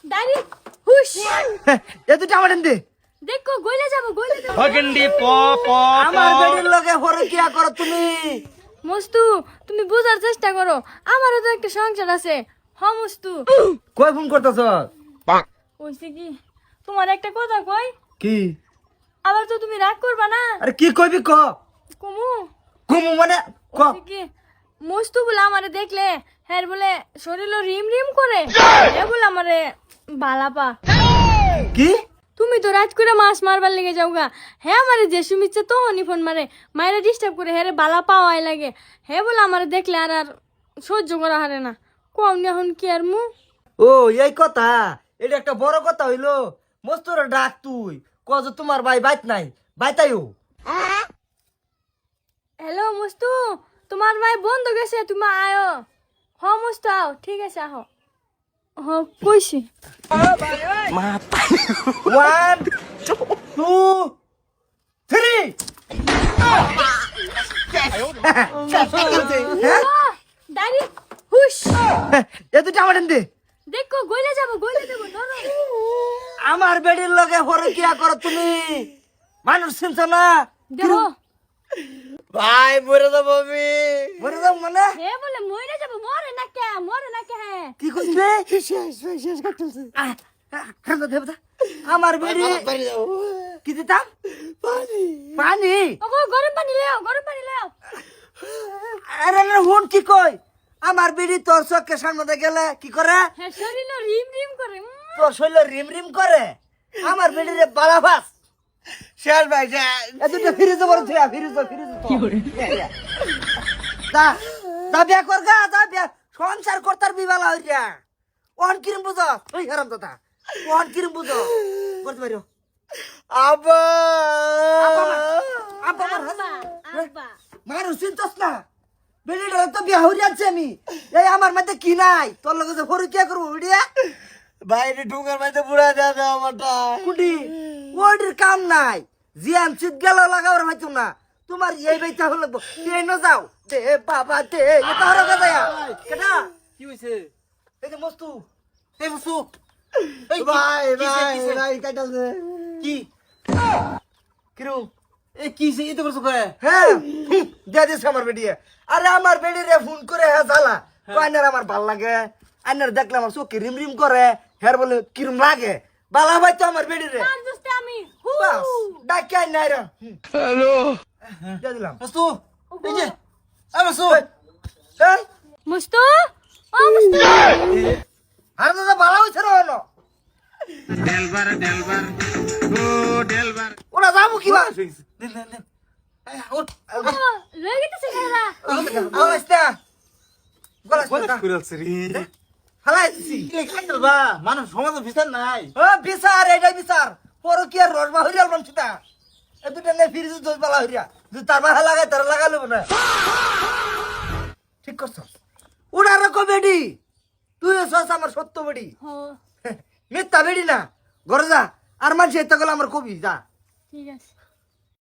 দাঁড়ি হুশ এ তুই টামাটেন দে দেখো গইলে যাব হগেন্ডি প প আমার বেডির লগে হরে কিয়া করো তুমি মস্তু তুমি বোঝার চেষ্টা করো আমারও তো একটা সংসার আছে মস্তু কই ফোন করতেছ ওইছে কি তোমার একটা কথা কই কি আবার তো তুমি রাগ করবা না আরে কি কইবি ক কুমু কুমু মানে ক ওইছে কি মস্তু বলে আমারে দেখলে হ্যাঁ বলে শরীরও রিম রিম করে এ বলে আমারে বালাপা কি তুমি তো রাত করে মাছ মারবার লেগে যাওগা হ্যাঁ আমারে যে সুমিচ্ছে তো হনি ফোন মারে মায়েরা ডিস্টার্ব করে হ্যাঁ বালা পাওয়াই লাগে হ্যাঁ বলে আমারে দেখলে আর আর সহ্য করা হারে না কম এখন কি আর মু ও এই কথা এটা একটা বড় কথা হইলো মস্তর ডাক তুই কজ তোমার ভাই বাইত নাই বাইতাইও হ্যালো মস্তু তোমার ভাই বন্ধ গেছে তুমি আয়ো মস্তু আও ঠিক আছে আহ কইছি 1 2 3 দাঁড়ি হুশ এ তুই টামাটেন দে দেখো গইলে যাব ধরো আমার বেডির লগে হরে কিয়া করো তুমি মানুষ চিনছ না দেখো ভাই মরে যাবো আমি মরে যাবো মানে হে বলে মরে যাব মরে না কে হ্যাঁ কি কইছিস শেষ করতেছে আমার বেডি কি দিতাম পানি ওগো গরম পানি লেও আরে না হুন কি কই আমার বেডি তোর চোখের সামনে গেলে কি করে হ্যাঁ শরীর রিম রিম করে তোর শরীর রিম রিম করে আমার বেডিরে বালাফাস শেষ ভাই এতটা ফিরে যাবো ফিরে কি করে দা বিয়া কর গা দা বিয়া সংসার করতার বিবালা হইরা ওহন কিরম বুঝো ওই হারাম দাদা ওহন কিরম বুঝো করতে পারো আব্বা আব্বা আব্বা মারু চিন্তাস না বেডিটা তো বিয়া হইরা আছে আমি এই আমার মধ্যে কি নাই তোর লগে যে হরু কি করব ভিডিয়া বাইরে ঢুকার মধ্যে পুরা দাদা আমারটা কুডি ওইটির কাম নাই জিয়ান চিত গেল লাগাবার হইতো না তোমার এই বাইতা হলো ট্রেন যাও দে বাবা দে এটা হরো কথা কেডা কি হইছে এই যে মস্তু এই মুসু ভাই কাটাছে কি কিরু এই কি সে এত করছ কয় হ্যাঁ দে দিস আমার বেডিয়ে আরে আমার বেডিরে ফোন করে হ্যাঁ জ্বালা কয়নার আমার ভাল লাগে আইনার দেখলাম আমার চোখে রিম রিম করে হ্যাঁ বলে কিরম লাগে বালা ভাই তো আমার বেডিরে আর দোস্তে আমি বাস ডাকি আই নাই রে হ্যালো দে দিলাম মুসু এই যে আ মুসু এই মস্তু ও মস্তু আর দাদা বালা হইছে রে হলো ডেলবার ওরা যাবো কি বা দেন এই ওঠ লয়ে গেছে খেলা আলাস্তা গলাস বলা না কইরালছ রে হালাইছি এই খাইতাল বা মানুষ সমাজ বিচার নাই ও বিচার এইটাই বিচার পর কি আর রসবা হইরাল মানছিটা এ দুটা নে ফিরে দোষ বালা হইরা যদি তার মাথা লাগায় তার লাগালো না ঠিক করছ ওনার কমেডি তুই সস আমার সত্য বেডি হ মিথ্যা বেডি না ঘরে যা আর মানুষ এত গেল আমার কবি যা ঠিক আছে